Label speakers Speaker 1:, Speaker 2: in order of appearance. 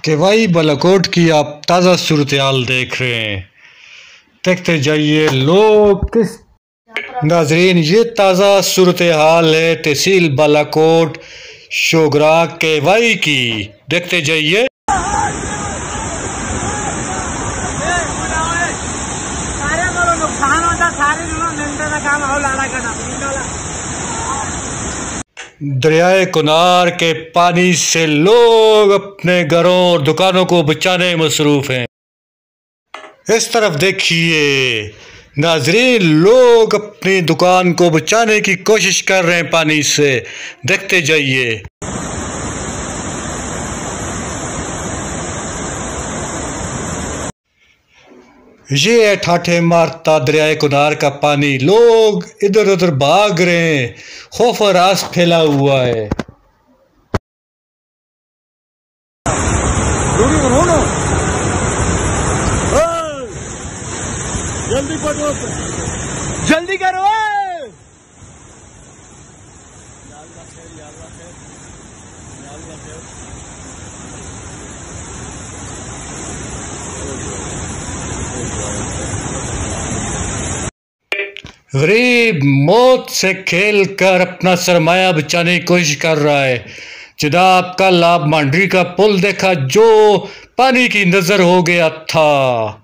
Speaker 1: कि भाई बालाकोट की आप ताज़ा सूरत हाल देख रहे हैं। देखते जाइए लोग किस नाजरीन, ये ताज़ा सूरत हाल है तहसील बालाकोट शोगरा के वाई की। देखते जाइए। दरियाए कुनार के पानी से लोग अपने घरों और दुकानों को बचाने में मसरूफ हैं। इस तरफ देखिए नाजरीन, लोग अपनी दुकान को बचाने की कोशिश कर रहे हैं पानी से। देखते जाइए। ये है ठाठे मारता दरियाए कुनार का पानी। लोग इधर उधर भाग रहे हैं, खौफ और आस फैला हुआ है।
Speaker 2: जल्दी करो, जल्दी करो।
Speaker 1: गरीब मौत से खेल कर अपना सरमाया बचाने की कोशिश कर रहा है। जनाब कल आप मांडरी का पुल देखा जो पानी की नजर हो गया था।